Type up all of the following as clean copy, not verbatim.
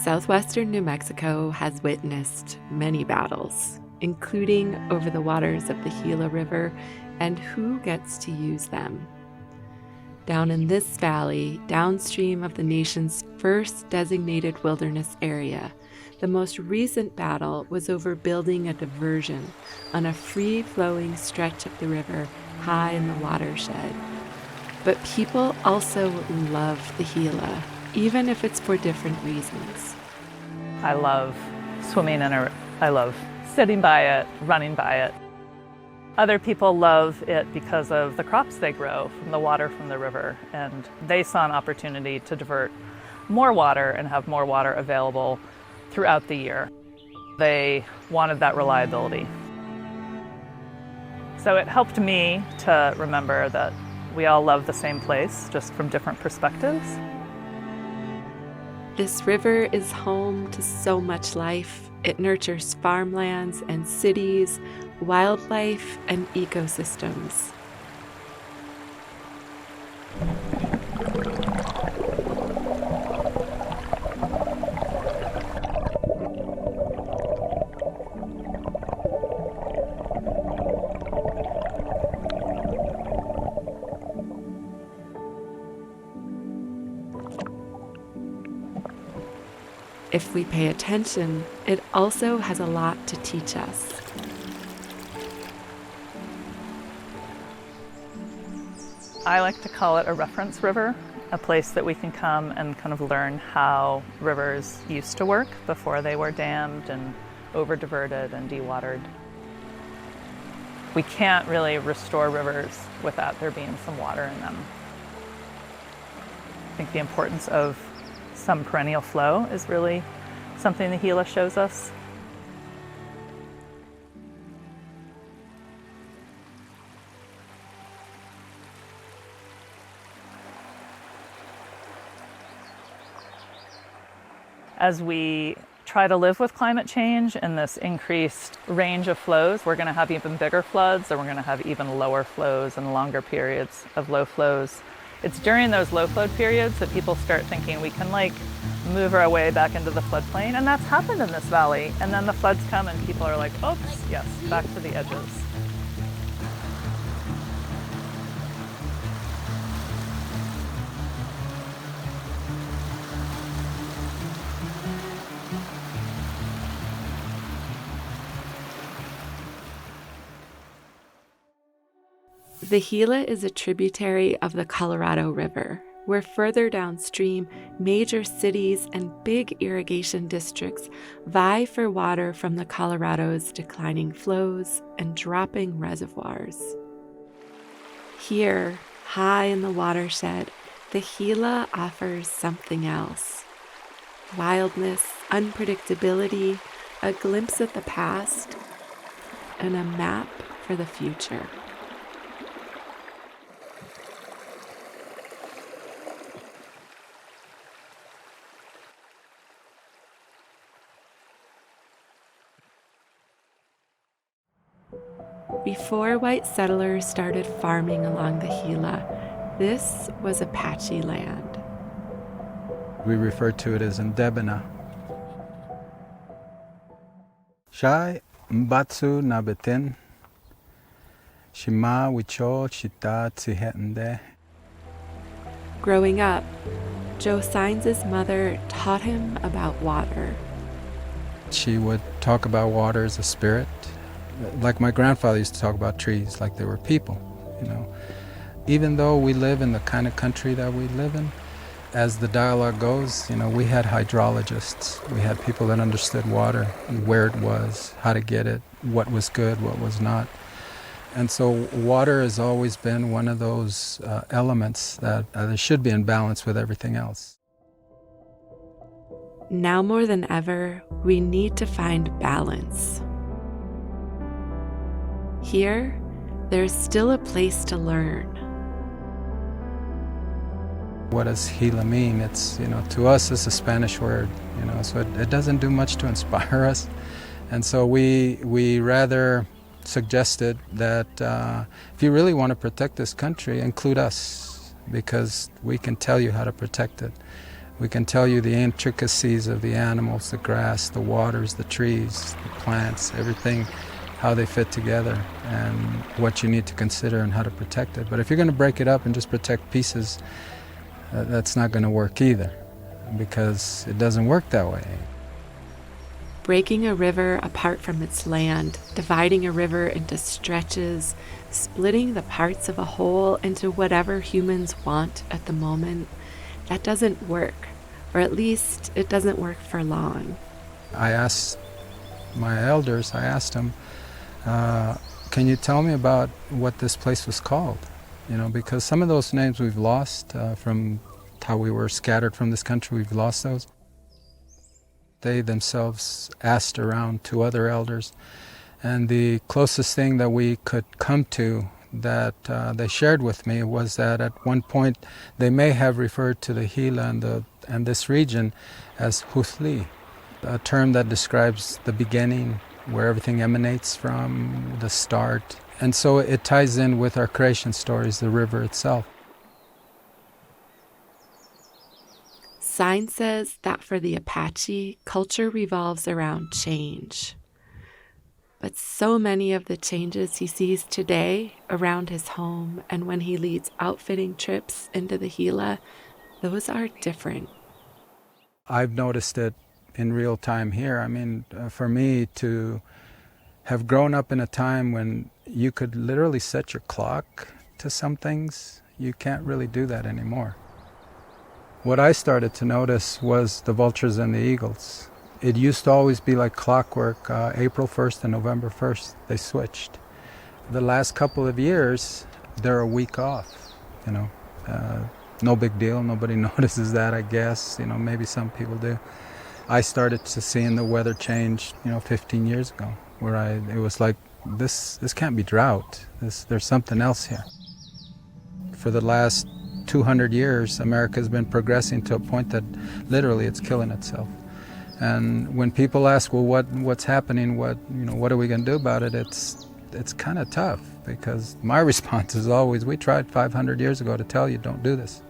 Southwestern New Mexico has witnessed many battles, including over the waters of the Gila River and who gets to use them. Down in this valley, downstream of the nation's first designated wilderness area, the most recent battle was over building a diversion on a free-flowing stretch of the river high in the watershed. But people also love the Gila, even if it's for different reasons. I love swimming in it. I love sitting by it, running by it. Other people love it because of the crops they grow from the water from the river, and they saw an opportunity to divert more water and have more water available throughout the year. They wanted that reliability. So it helped me to remember that we all love the same place, just from different perspectives. This river is home to so much life. It nurtures farmlands and cities, wildlife and ecosystems. If we pay attention, it also has a lot to teach us. I like to call it a reference river, a place that we can come and kind of learn how rivers used to work before they were dammed and over-diverted and dewatered. We can't really restore rivers without there being some water in them. I think the importance of some perennial flow is really something the Gila shows us. As we try to live with climate change and this increased range of flows, we're going to have even bigger floods, or we're going to have even lower flows and longer periods of low flows. It's during those low flow periods that people start thinking we can move our way back into the floodplain, and that's happened in this valley. And then the floods come and people are like, oops, yes, back to the edges. The Gila is a tributary of the Colorado River, where further downstream, major cities and big irrigation districts vie for water from the Colorado's declining flows and dropping reservoirs. Here, high in the watershed, the Gila offers something else. Wildness, unpredictability, a glimpse at the past, and a map for the future. Before white settlers started farming along the Gila, this was Apache land. We refer to it as Ndebena. Shai mbatsu nabetin, shima wicho chita tsihetende. Growing up, Joe Saenz' mother taught him about water. She would talk about water as a spirit. Like my grandfather used to talk about trees like they were people, Even though we live in the kind of country that we live in, as the dialogue goes, we had hydrologists. We had people that understood water, where it was, how to get it, what was good, what was not. And so water has always been one of those elements that should be in balance with everything else. Now more than ever, we need to find balance. Here, there's still a place to learn. What does Gila mean? It's, to us it's a Spanish word, so it doesn't do much to inspire us. And so we rather suggested that if you really want to protect this country, include us, because we can tell you how to protect it. We can tell you the intricacies of the animals, the grass, the waters, the trees, the plants, everything, how they fit together and what you need to consider and how to protect it. But if you're going to break it up and just protect pieces, that's not going to work either, because it doesn't work that way. Breaking a river apart from its land, dividing a river into stretches, splitting the parts of a whole into whatever humans want at the moment, that doesn't work, or at least it doesn't work for long. I asked my elders, I asked them, can you tell me about what this place was called? You know, because some of those names we've lost from how we were scattered from this country, we've lost those. They themselves asked around to other elders, and the closest thing that we could come to that they shared with me was that at one point they may have referred to the Gila and this region as Huthli, a term that describes the beginning, where everything emanates from, the start. And so it ties in with our creation stories, the river itself. Saenz says that for the Apache, culture revolves around change. But so many of the changes he sees today around his home and when he leads outfitting trips into the Gila, those are different. I've noticed it in real time here. I mean, for me to have grown up in a time when you could literally set your clock to some things, you can't really do that anymore. What I started to notice was the vultures and the eagles. It used to always be like clockwork, April 1st and November 1st, they switched. The last couple of years, they're a week off, you know. No big deal, nobody notices that, I guess, you know, maybe some people do. I started to see in the weather change, 15 years ago, where it was like, this can't be drought, there's something else here. For the last 200 years, America's been progressing to a point that literally it's killing itself. And when people ask, well, what's happening, what are we going to do about it, it's kind of tough, because my response is always, we tried 500 years ago to tell you don't do this.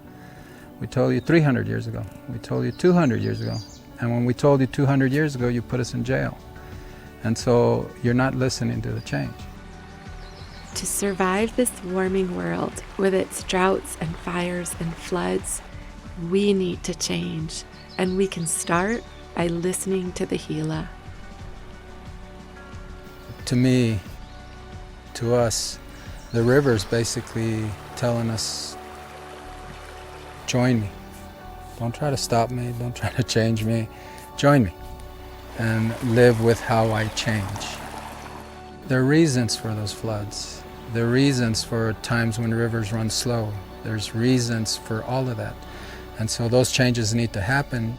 We told you 300 years ago. We told you 200 years ago. And when we told you 200 years ago, you put us in jail. And so you're not listening to the change. To survive this warming world with its droughts and fires and floods, we need to change. And we can start by listening to the Gila. To me, to us, the river's basically telling us, join me. Don't try to stop me, don't try to change me. Join me and live with how I change. There are reasons for those floods. There are reasons for times when rivers run slow. There's reasons for all of that. And so those changes need to happen.